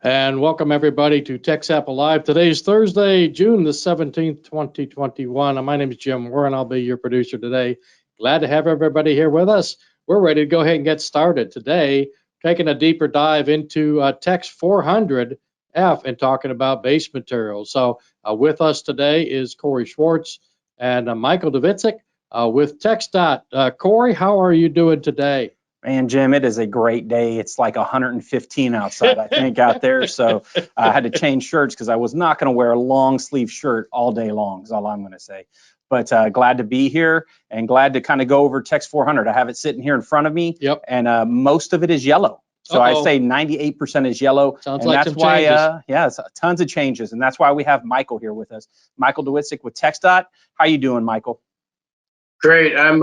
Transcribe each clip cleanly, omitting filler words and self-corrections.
And welcome everybody to TXAPA Live. Today is Thursday, June the 17th, 2021. And my name is Jim Warren. I'll be your producer today. Glad to have everybody here with us. We're ready to go ahead and get started. Today, taking a deeper dive into TEX-400-F and talking about base materials. So with us today is Corey Schwartz and Michael Dawidczik with TxDOT. Corey, how are you doing today? Man, Jim, it is a great day. It's like 115 outside, I think, out there. So I had to change shirts because I was not going to wear a long sleeve shirt all day long, is all I'm going to say. But glad to be here and glad to kind of go over TEX-400. I have it sitting here in front of me, Yep. And most of it is yellow. So I say 98% is yellow. Sounds and like that's some why, changes. yeah, it's tons of changes. And that's why we have Michael here with us. Michael Dawidczik with TxDOT. How you doing, Michael? Great. I'm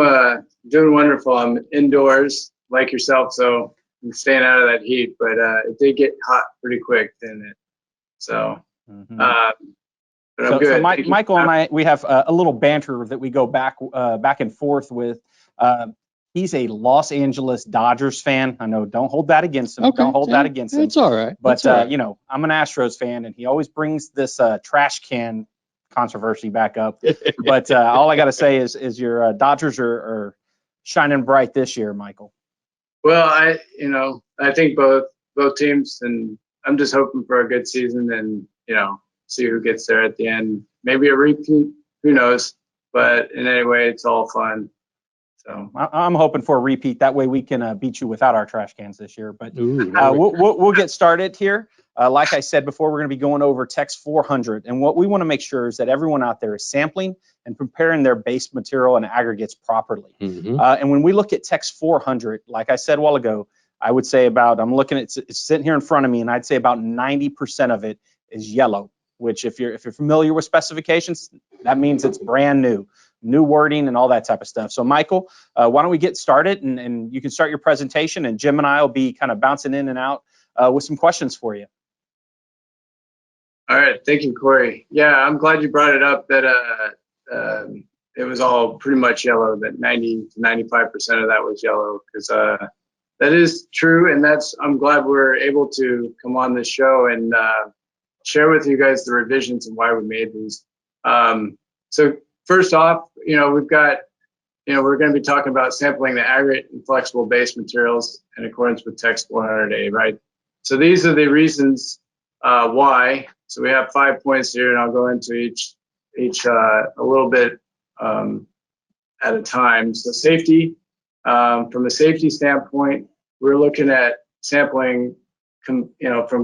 doing wonderful. I'm indoors like yourself, so I'm staying out of that heat, but it did get hot pretty quick, didn't it? So, but I'm good. So Michael and I, we have a little banter that we go back and forth with. He's a Los Angeles Dodgers fan. I know, don't hold that against him. Okay, don't hold that against him. It's all right. But, you know, I'm an Astros fan, and he always brings this trash can controversy back up. But all I got to say is your Dodgers are shining bright this year, Michael. Well, I think both teams, and I'm just hoping for a good season and, see who gets there at the end. Maybe a repeat, who knows? But in any way, it's all fun. So I'm hoping for a repeat. That way we can beat you without our trash cans this year. But Ooh, we'll get started here. Like I said before, we're going to be going over TEX-400. And what we want to make sure is that everyone out there is sampling and preparing their base material and aggregates properly. And when we look at TEX-400, like I said a while ago, I would say I'm looking at it's sitting here in front of me, and I'd say about 90% of it is yellow, which if you're familiar with specifications, that means it's brand new wording and all that type of stuff. So Michael, why don't we get started, and you can start your presentation, and Jim and I will be kind of bouncing in and out with some questions for you. All right, thank you, Corey. Yeah, I'm glad you brought it up that it was all pretty much yellow, that 90 to 95% of that was yellow, because that is true, and I'm glad we're able to come on this show and share with you guys the revisions and why we made these. So first off, we've got, we're going to be talking about sampling the aggregate and flexible base materials in accordance with TEX-400-A, right? So these are the reasons why. So we have 5 points here, and I'll go into each a little bit at a time. So safety, from a safety standpoint, we're looking at sampling, from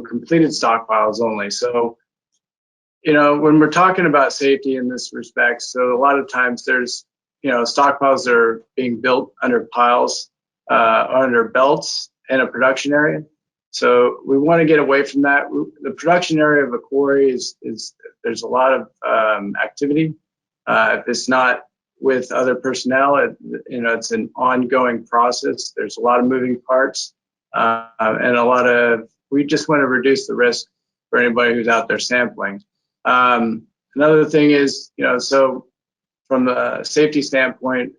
completed stockpiles only. So, when we're talking about safety in this respect, so a lot of times there's, stockpiles that are being built under piles, under belts in a production area. So we want to get away from that. The production area of a quarry is there's a lot of activity. If it's not with other personnel, it's an ongoing process. There's a lot of moving parts, and we just want to reduce the risk for anybody who's out there sampling. Another thing is, so from a safety standpoint,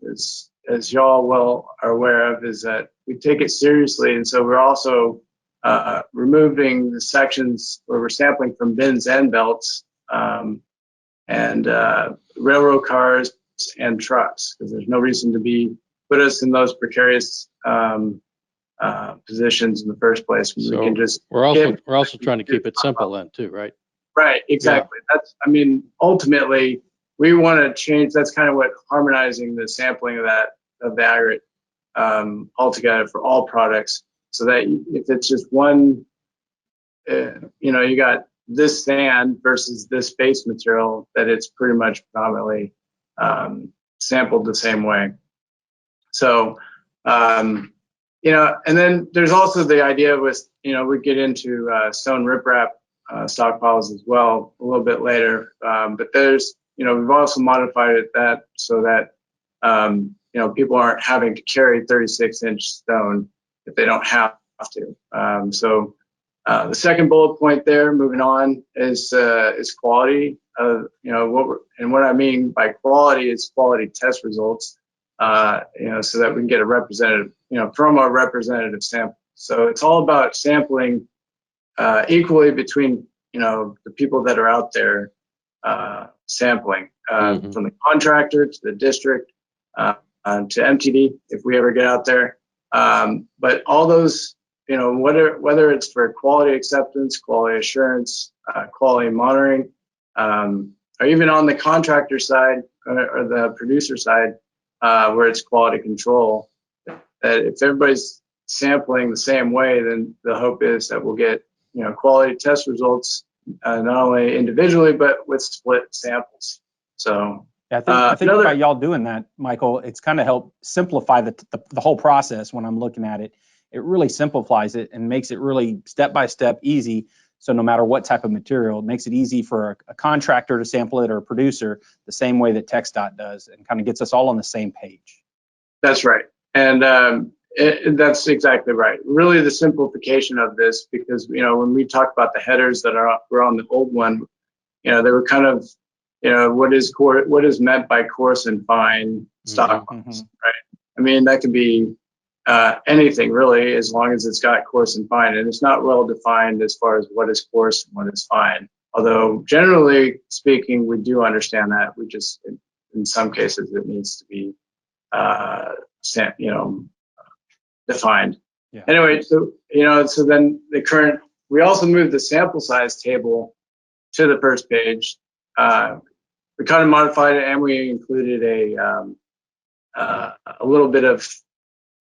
as y'all well are aware of, is that we take it seriously, and so we're also removing the sections where we're sampling from bins and belts, and railroad cars and trucks, because there's no reason to put us in those precarious positions in the first place. So we can just we're also trying to keep it simple then too, right? Right, exactly. Yeah. Ultimately, we want to change. That's kind of what harmonizing the sampling of the aggregate altogether for all products, so that if it's just one, you got this sand versus this base material, that it's pretty much predominantly sampled the same way. So, and then there's also the idea with, we get into stone riprap stockpiles as well a little bit later. But there's, we've also modified that so that, people aren't having to carry 36-inch stone if they don't have to. So the second bullet point there, moving on, is quality. What I mean by quality is quality test results. So that we can get a representative, from a representative sample. So it's all about sampling equally between, the people that are out there sampling, from the contractor to the district, to MTD, if we ever get out there. But all those, whether it's for quality acceptance, quality assurance, quality monitoring, or even on the contractor side or the producer side, where it's quality control, that if everybody's sampling the same way, then the hope is that we'll get, quality test results, not only individually, but with split samples. So yeah, I think by y'all doing that, Michael, it's kind of helped simplify the whole process. When I'm looking at it, it really simplifies it and makes it really step-by-step easy. So no matter what type of material, it makes it easy for a contractor to sample it or a producer the same way that TxDOT does, and kind of gets us all on the same page. That's right. And that's exactly right. Really the simplification of this, because, when we talk about the headers that were on the old one, they were kind of, what is meant by coarse and fine stockpiles, right? I mean, that could be anything really, as long as it's got coarse and fine, and it's not well defined as far as what is coarse and what is fine. Although generally speaking, we do understand that. We just, in some cases, it needs to be, defined. Yeah. Anyway, so then we also moved the sample size table to the first page. We kind of modified it, and we included a little bit of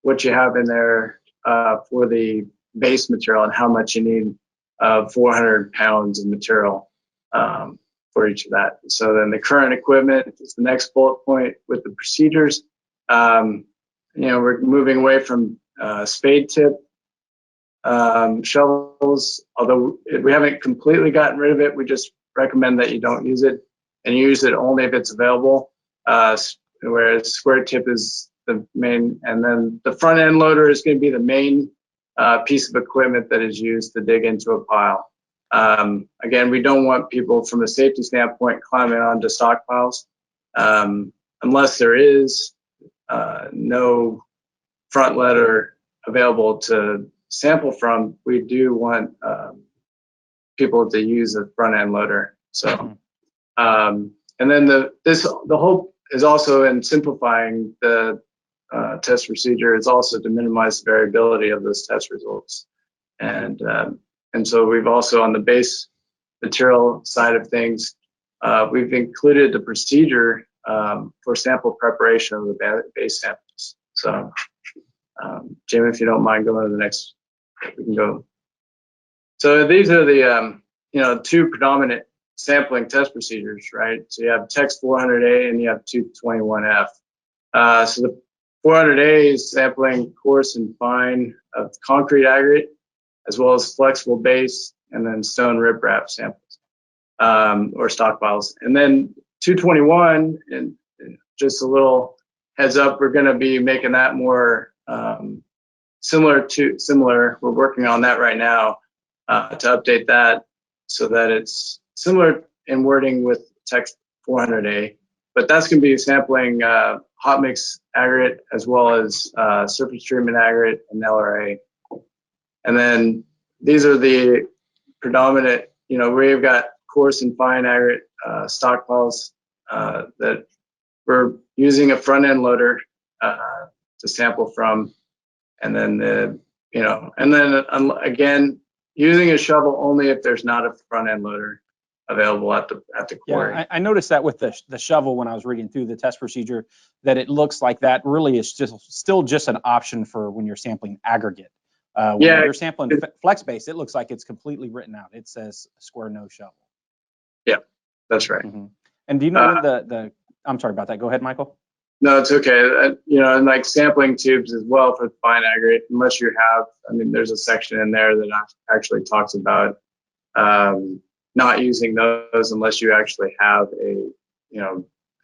what you have in there for the base material and how much you need, 400 pounds of material for each of that. So then the current equipment is the next bullet point with the procedures. We're moving away from spade tip shovels, although we haven't completely gotten rid of it. We just recommend that you don't use it, and you use it only if it's available, whereas square tip is the main, and then the front end loader is going to be the main piece of equipment that is used to dig into a pile. Again, we don't want people from a safety standpoint climbing onto stockpiles, unless there is no front letter available to sample from. We do want people to use a front end loader. So, and then the hope is also in simplifying the test procedure is also to minimize the variability of those test results. And so we've also, on the base material side of things, we've included the procedure for sample preparation of the base samples. So, Jim, if you don't mind going to the next, we can go. So these are the two predominant sampling test procedures, right? So you have TEX-400-A and you have 221F. So the 400-A is sampling coarse and fine of concrete aggregate, as well as flexible base, and then stone riprap samples, or stockpiles. And then 221, and just a little heads up, we're going to be making that more similar. We're working on that right now to update that so that it's similar in wording with TEX-400-A, but that's going to be sampling hot mix aggregate as well as surface treatment aggregate and LRA. And then these are the predominant, we've got coarse and fine aggregate stockpiles that we're using a front end loader to sample from. And then again, using a shovel only if there's not a front end loader available at the quarry. Yeah, I noticed that with the shovel when I was reading through the test procedure, that it looks like that really is still just an option for when you're sampling aggregate. When you're sampling flex base, it looks like it's completely written out. It says square no shovel. Yeah, that's right. And do you know when I'm sorry about that. Go ahead, Michael. No, it's okay. And like sampling tubes as well for fine aggregate, unless you have, there's a section in there that actually talks about not using those unless you actually have the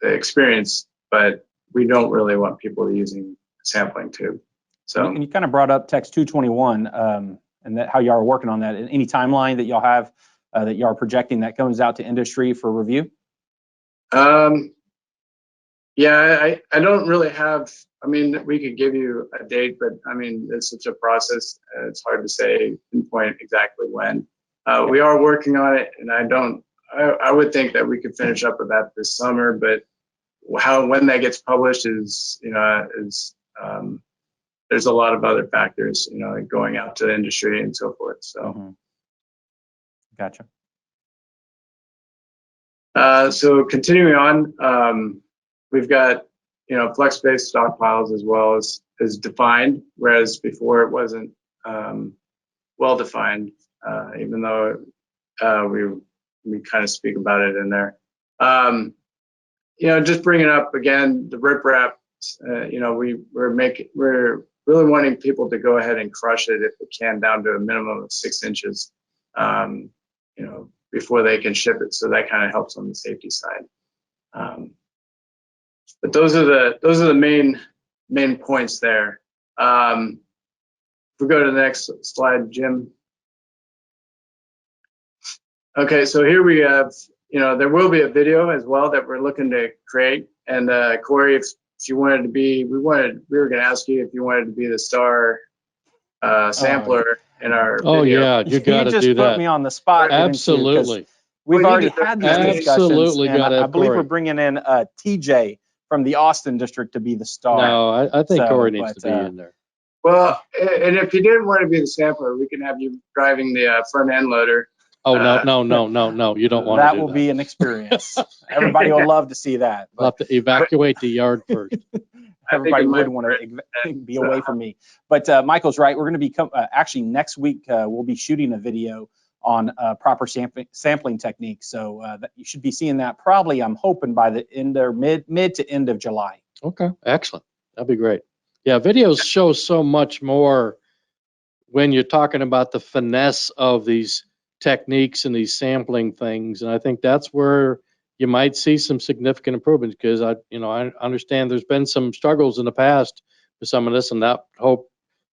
experience, but we don't really want people using a sampling tube. So, and you kind of brought up TEX-221 and that how y'all are working on that. Any timeline that y'all have that y'all are projecting that comes out to industry for review? Yeah, I don't really have, we could give you a date, but it's such a process. It's hard to say, pinpoint exactly when. We are working on it, and I would think that we could finish up with that this summer, but when that gets published is, there's a lot of other factors, like going out to the industry and so forth. So, Gotcha. So continuing on, we've got, flex-based stockpiles as well as defined, whereas before it wasn't well defined, even though we kind of speak about it in there. Just bringing up again the riprap. We're really wanting people to go ahead and crush it if we can, down to a minimum of 6 inches, before they can ship it. So that kind of helps on the safety side. But those are the main points there. If we go to the next slide, Jim. Okay, so here we have, there will be a video as well that we're looking to create. And Corey, if you wanted to be, we were going to ask you if you wanted to be the star sampler in our video. Oh yeah, you got to do that. You just put me on the spot. Absolutely. We've already had these discussions. Absolutely, and I believe we're bringing in TJ from the Austin district to be the star. No, I think Corey needs to be in there. Well, and if you didn't want to be the sampler, we can have you driving the front end loader. Oh, no. You don't want to do that. That will be an experience. Everybody will love to see that. We'll have to evacuate the yard first. Everybody would want to be away from me. But Michael's right. We're going to be actually next week, we'll be shooting a video on proper sampling techniques. So you should be seeing that probably, I'm hoping, by the end or mid to end of July. Okay, excellent. That'd be great. Yeah, videos show so much more when you're talking about the finesse of these techniques and these sampling things. And I think that's where you might see some significant improvements, because I understand there's been some struggles in the past with some of this, and that hope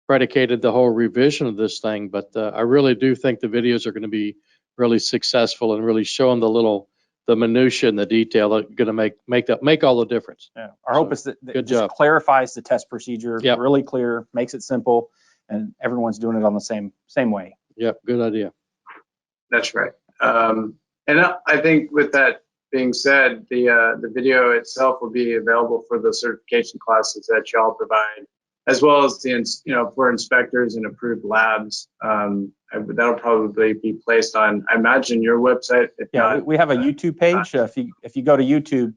predicated the whole revision of this thing. But I really do think the videos are going to be really successful and really showing the minutia and the detail that are going to make all the difference. Yeah. Our hope is that it just clarifies the test procedure, really clear, makes it simple, and everyone's doing it on the same way. Yep, good idea. That's right. And I think with that being said, the video itself will be available for the certification classes that y'all provide, as well as for inspectors and approved labs. That'll probably be placed on, I imagine, your website. We have a YouTube page. If you go to YouTube,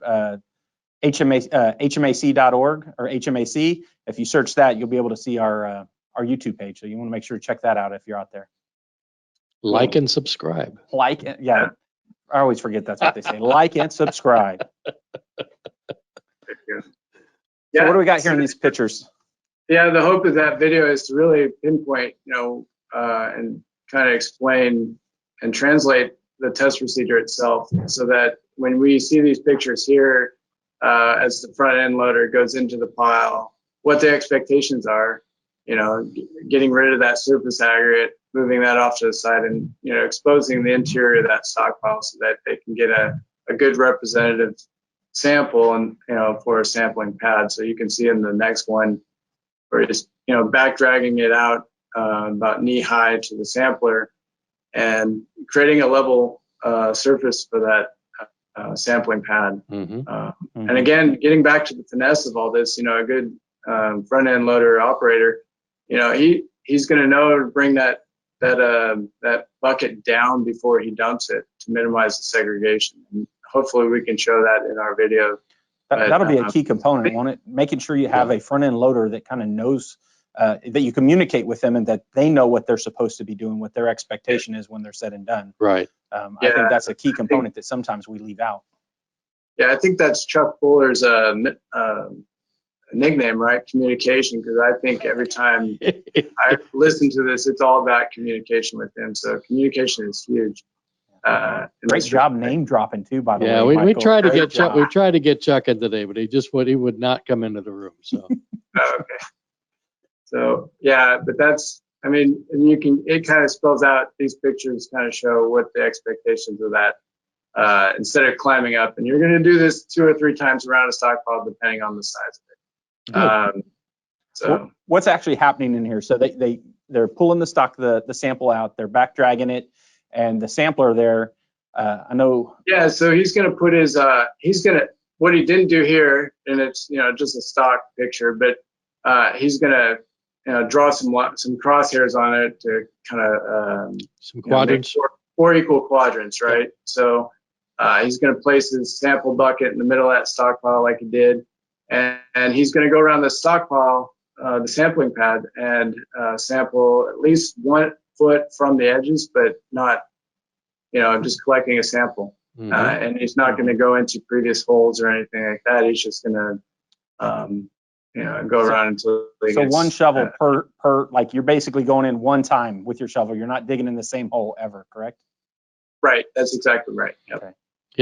HMAC.org or HMAC, if you search that, you'll be able to see our YouTube page. So you want to make sure to check that out if you're out there. Like and subscribe. I always forget that's what they say. Like and subscribe. So what do we got here in these pictures? Yeah, the hope of that video is to really pinpoint, and kind of explain and translate the test procedure itself, so that when we see these pictures here, as the front end loader goes into the pile, what the expectations are, getting rid of that surface aggregate, moving that off to the side, and exposing the interior of that stockpile so that they can get a good representative sample and for a sampling pad. So you can see in the next one, we're just back dragging it out about knee high to the sampler and creating a level surface for that sampling pad. And again, getting back to the finesse of all this, a good front end loader operator, he's going to know to bring that bucket down before he dumps it to minimize the segregation. And hopefully we can show that in our video. That'll be a key component, won't it? Making sure you have a front end loader that kind of knows that you communicate with them and that they know what they're supposed to be doing, what their expectation is when they're said and done. Right. I think that's a key component that sometimes we leave out. Yeah, I think that's Chuck Fuller's nickname, right? Communication, because I think every time I listen to this, it's all about communication with him. So communication is huge. Great job name dropping too, by the way. Yeah, we tried to get Chuck. We tried to get Chuck in today, but he would not come into the room. So okay. So yeah, but that's, and it kind of spells out, these pictures kind of show what the expectations of that, instead of climbing up, and you're going to do this 2 or 3 times around a stockpile depending on the size of it. So what's actually happening in here? So they're pulling the sample out, they're back dragging it, And the sampler there, I know. Yeah, so he's going to put his, what he didn't do here, and it's, just a stock picture, but he's going to, draw some crosshairs on it to kind of, some quadrants. Four equal quadrants, right? So he's going to place his sample bucket in the middle of that stockpile like he did, and he's going to go around the stockpile, the sampling pad, and sample at least 1 foot from the edges, but not, just collecting a sample. And he's not going to go into previous holes or anything like that. He's just going to, go around until he So gets, one shovel per, like you're basically going in one time with your shovel. You're not digging in the same hole ever, correct? Right. That's exactly right. Yep. Okay.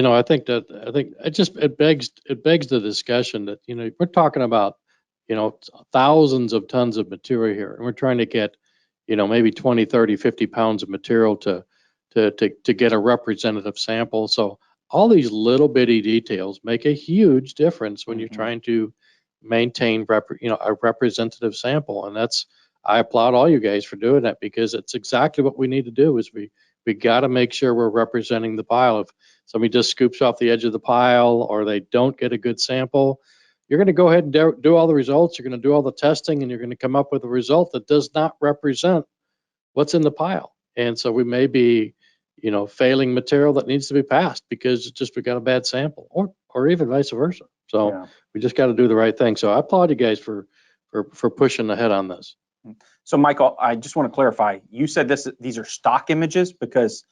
I think it begs the discussion that, we're talking about, thousands of tons of material here, and we're trying to get, maybe 20, 30, 50 pounds of material to get a representative sample. So all these little bitty details make a huge difference when you're trying to maintain a representative sample. And I applaud all you guys for doing that, because it's exactly what we need to do. Is we got to make sure we're representing the pile. If somebody just scoops off the edge of the pile, or they don't get a good sample, you're going to go ahead and do all the results. You're going to do all the testing, and you're going to come up with a result that does not represent what's in the pile. And so we may be, failing material that needs to be passed because we got a bad sample, or even vice versa. So we just got to do the right thing. So I applaud you guys for pushing ahead on this. So Michael, I just want to clarify. You said these are stock images, because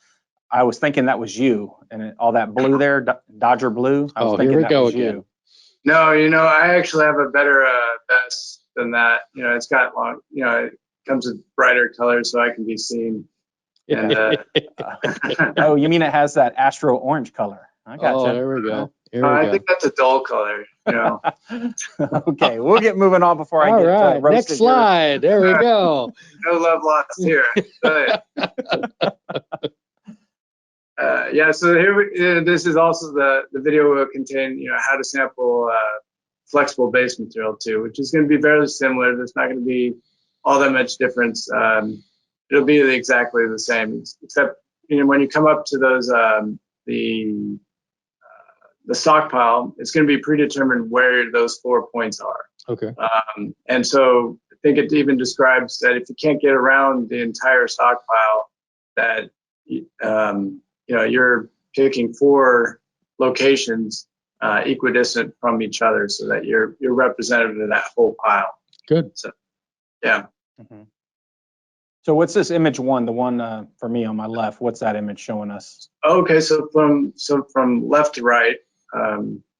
I was thinking that was you, and all that blue there, Dodger blue. I was thinking here we that go was again. You. No, I actually have a better vest than that. It's got long, it comes with brighter colors so I can be seen. And, oh, you mean it has that astro orange color? I gotcha. Oh, there we go. I think that's a dull color. Okay, we'll get moving on before I get roasted. Next slide. There we go. No love lost here. Yeah, so here this is also the video will contain how to sample flexible base material too, which is going to be very similar. There's not going to be all that much difference. It'll be exactly the same, except when you come up to those the stockpile, it's going to be predetermined where those 4 points are. Okay. And so I think it even describes that if you can't get around the entire stockpile, that you're picking 4 locations equidistant from each other, so that you're representative of that whole pile. Good. So, yeah. So what's this image one? The one for me on my left. What's that image showing us? Okay, so from left to right,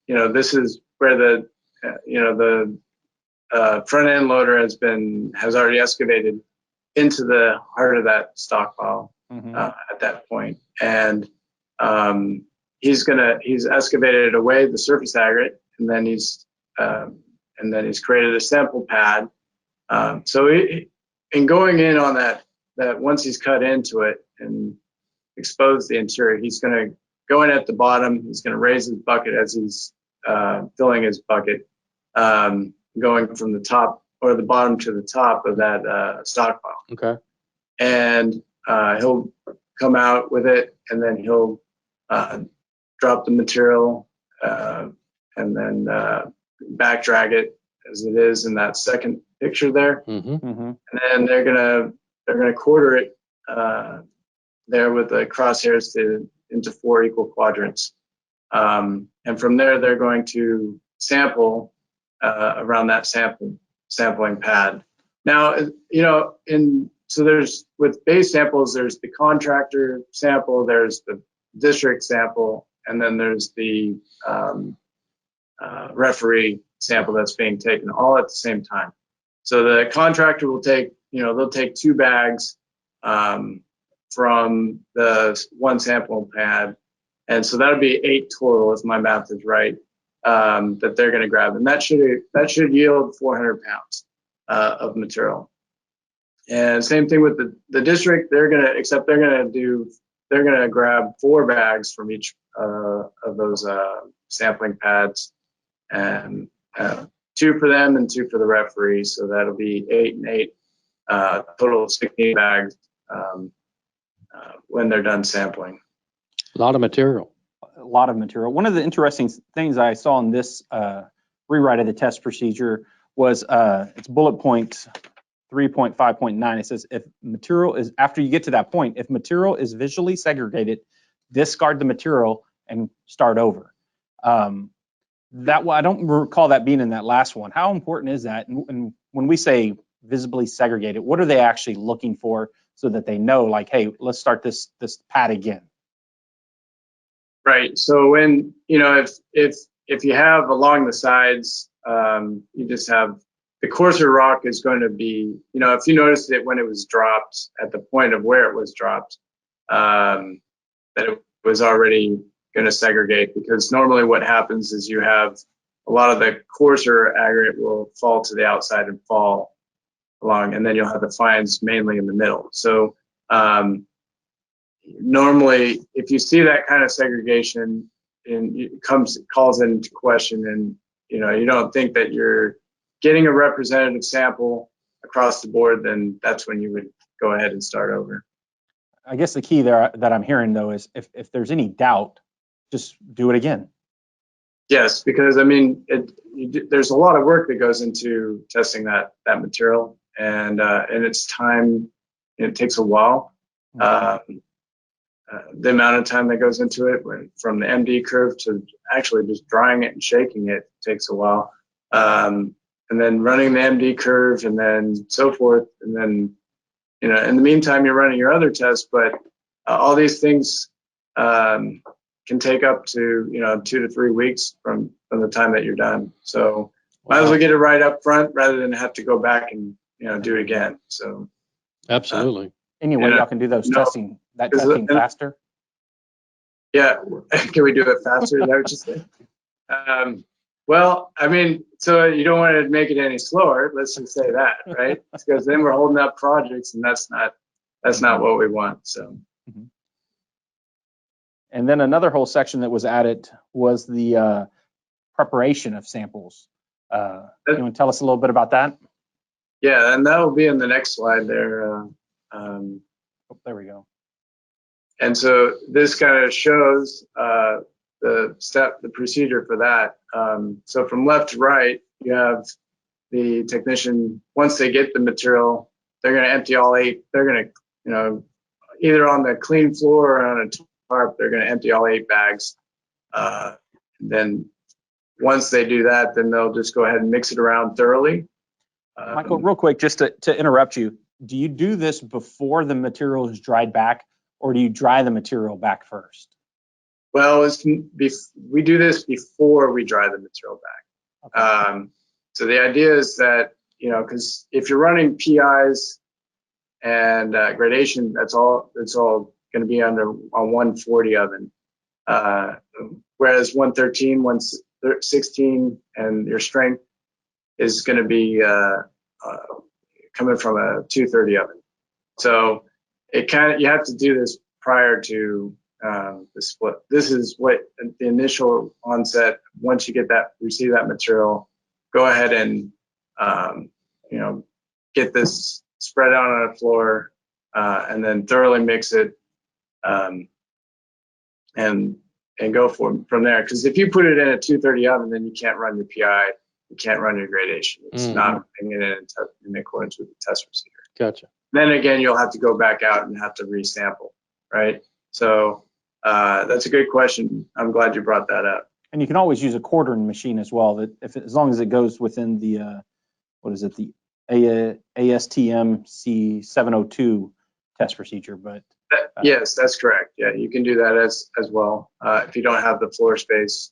this is where the front end loader has already excavated into the heart of that stockpile at that point, and he's excavated away the surface aggregate, and then he's created a sample pad. So in going in on that once he's cut into it and exposed the interior, he's going to go in at the bottom. He's going to raise his bucket as he's filling his bucket, going from the top or the bottom to the top of that stockpile. Okay. And he'll come out with it, and then he'll drop the material and then back drag it as it is in that second picture there. And then they're gonna quarter it there with the crosshairs into 4 equal quadrants. And from there, they're going to sample around that sampling pad. Now, so there's, with base samples, there's the contractor sample, there's the district sample, and then there's the referee sample that's being taken all at the same time. So the contractor will take, they'll take 2 bags from the one sample pad. And so that'll be 8 total, if my math is right, that they're going to grab. And that should yield 400 pounds of material. And same thing with the district. They're going to grab 4 bags from each of those sampling pads, and 2 for them and 2 for the referee. So that'll be 8 and 8, total of 16 bags when they're done sampling. A lot of material. A lot of material. One of the interesting things I saw in this rewrite of the test procedure was it's bullet point 3.5.9. It says if material is, after you get to that point, if material is visually segregated, discard the material and start over. That I don't recall that being in that last one. How important is that? And when we say visibly segregated, what are they actually looking for so that they know, like, hey, let's start this pad again? Right. So when, you know, if you have along the sides, you just have the coarser rock is going to be, you know, if you noticed it when it was dropped at the point of where it was dropped, that it was already going to segregate, because normally what happens is you have a lot of the coarser aggregate will fall to the outside and fall along, and then you'll have the fines mainly in the middle. So normally, if you see that kind of segregation and it calls into question, and you know you don't think that you're getting a representative sample across the board, then that's when you would go ahead and start over. I guess the key there that I'm hearing though is if there's any doubt, just do it again. Yes, because I mean, there's a lot of work that goes into testing that material, and it's time. It takes a while. The amount of time that goes into it, from the MD curve to actually just drying it and shaking it, takes a while. And then running the MD curve, and then so forth, and then you know, in the meantime, you're running your other tests, but all these things can take up to 2 to 3 weeks from the time that you're done. So might as well get it right up front rather than have to go back and do it again. So absolutely. Anyway, y'all can do those testing faster. Yeah, can we do it faster? Is that what you said? Well, I mean, so you don't want to make it any slower. Let's just say that, right? Because then we're holding up projects, and that's not what we want. So. Mm-hmm. And then another whole section that was added was the preparation of samples. You want to tell us a little bit about that? Yeah, and that will be in the next slide there. There we go. And so this kind of shows the procedure for that. So from left to right, you have the technician. Once they get the material, they're going to empty all 8. They're going to, either on the clean floor or on a tarp, they're going to empty all 8 bags. Then once they do that, then they'll just go ahead and mix it around thoroughly. Michael, real quick, just to interrupt you, do you do this before the material is dried back, or do you dry the material back first? Well, we do this before we dry the material back. Okay. So the idea is that, because if you're running PIs and gradation, it's all going to be on 140 oven. Whereas 113, 116, and your strength is going to be coming from a 230 oven. So you have to do this prior to the split. This is what the initial onset. Once you receive that material, go ahead and get this spread out on the floor, and then thoroughly mix it, and go from there. Because if you put it in a 230 oven, then you can't run your PI, you can't run your gradation. It's not bringing it in accordance with the test procedure. Gotcha. Then again, you'll have to go back out and have to resample, right? So that's a good question. I'm glad you brought that up. And you can always use a quartering machine as well. As long as it goes within the the ASTM C702 test procedure. But yes, that's correct. Yeah, you can do that as well if you don't have the floor space.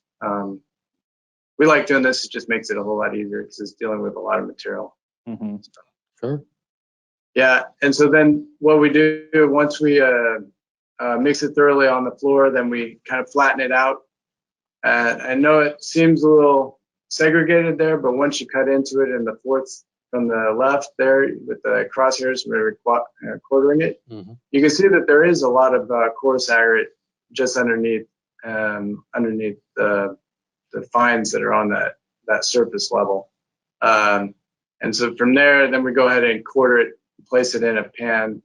We like doing this. It just makes it a whole lot easier because it's dealing with a lot of material. Mm-hmm. So, sure. Yeah, and so then what we do once we mix it thoroughly on the floor, then we kind of flatten it out. I know it seems a little segregated there, but once you cut into it in the fourth from the left there with the crosshairs, we're quartering it. Mm-hmm. You can see that there is a lot of coarse aggregate just underneath the fines that are on that surface level. And so from there, then we go ahead and quarter it, place it in a pan,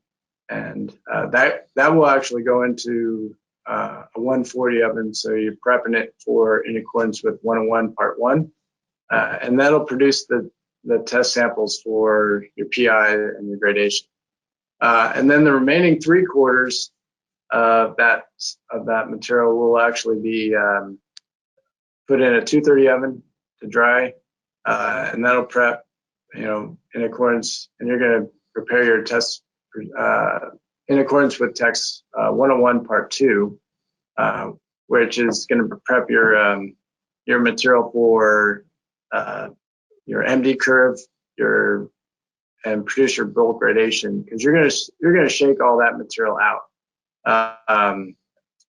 And that will actually go into a 140 oven. So you're prepping it for in accordance with 101 part 1. And that'll produce the test samples for your PI and your gradation. And then the remaining 3/4 of that material will actually be put in a 230 oven to dry, and that'll prep, in accordance, and you're going to prepare your test in accordance with TEX 101 part 2, which is going to prep your material for your MD curve, and produce your bulk gradation, because you're gonna shake all that material out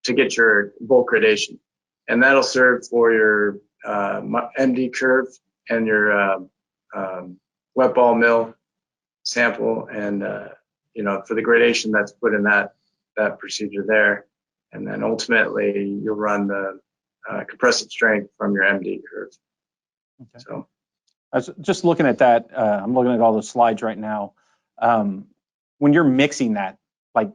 to get your bulk gradation, and that'll serve for your MD curve and your wet ball mill sample, and for the gradation that's put in that procedure there, and then ultimately you'll run the compressive strength from your MD curve. Okay. So. I was just looking at that. I'm looking at all those slides right now. When you're mixing that, like,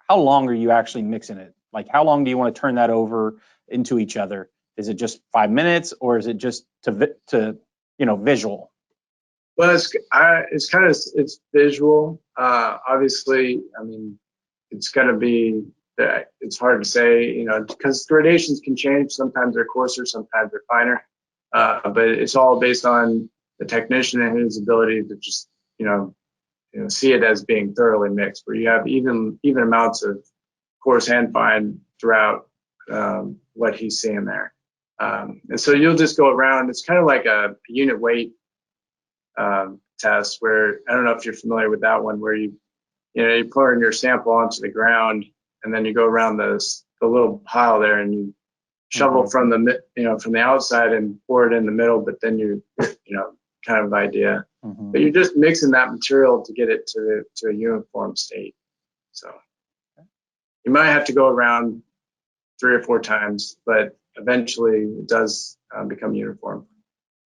how long are you actually mixing it? Like, how long do you want to turn that over into each other? Is it just 5 minutes, or is it just to visual? Well, it's visual. Obviously, I mean, it's going to be that. It's hard to say, because gradations can change. Sometimes they're coarser, sometimes they're finer. But it's all based on the technician and his ability to just, see it as being thoroughly mixed, where you have even amounts of coarse and fine throughout what he's seeing there. And so you'll just go around. It's kind of like a unit weight test, where, I don't know if you're familiar with that one, where you pour in your sample onto the ground, and then you go around the little pile there, and you shovel from the outside and pour it in the middle, but then kind of idea. But you're just mixing that material to get it to a uniform state. So you might have to go around 3 or 4 times, but eventually it does become uniform.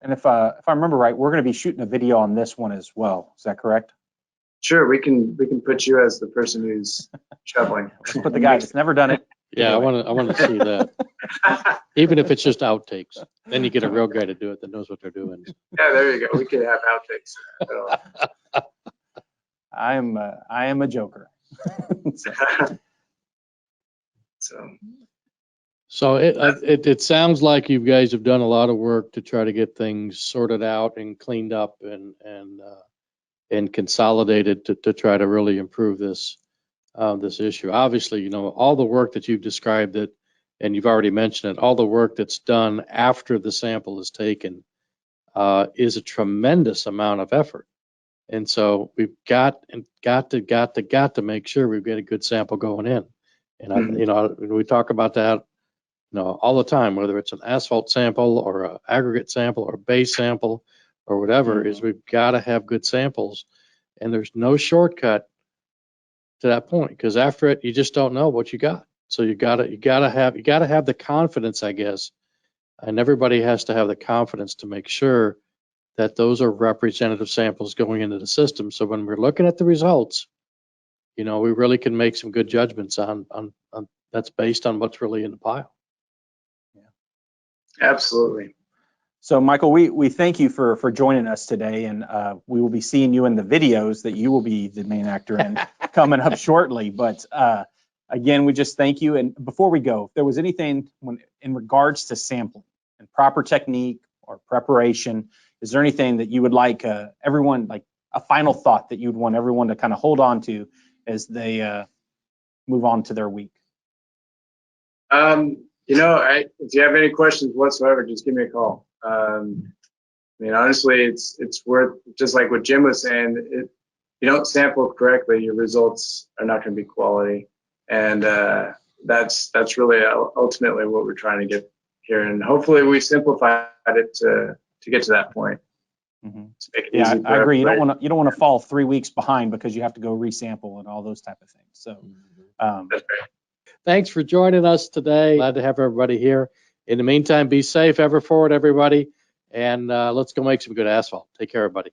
And if I remember right, we're going to be shooting a video on this one as well. Is that correct? Sure, we can put you as the person who's shoveling. Let's put the guy that's never done it. Yeah, I want to see that. Even if it's just outtakes, then you get a real guy to do it that knows what they're doing. Yeah, there you go. We could have outtakes. I am a joker. So it sounds like you guys have done a lot of work to try to get things sorted out and cleaned up and consolidated to try to really improve this issue. Obviously, all the work that you've described it, and you've already mentioned it, all the work that's done after the sample is taken is a tremendous amount of effort. And so we've got to make sure we've got a good sample going in. And we talk about that, all the time, whether it's an asphalt sample or an aggregate sample or a base sample or whatever, is we've got to have good samples, and there's no shortcut to that point, because after it, you just don't know what you got. So you gotta have the confidence, I guess, and everybody has to have the confidence to make sure that those are representative samples going into the system. So when we're looking at the results, we really can make some good judgments on that's based on what's really in the pile. Yeah, absolutely. So Michael, we thank you for joining us today, and we will be seeing you in the videos that you will be the main actor in coming up shortly. But again, we just thank you. And before we go, if there was anything in regards to sampling and proper technique or preparation, is there anything that you would like everyone, like a final thought that you'd want everyone to kind of hold on to as they move on to their week? If you have any questions whatsoever, just give me a call. Honestly, it's worth, just like what Jim was saying, if you don't sample correctly, your results are not going to be quality. And that's really ultimately what we're trying to get here. And hopefully we simplified it to get to that point. Yeah, I agree. You don't want to fall 3 weeks behind because you have to go resample and all those type of things. So that's right. Thanks for joining us today. Glad to have everybody here. In the meantime, be safe ever forward, everybody. And let's go make some good asphalt. Take care, everybody.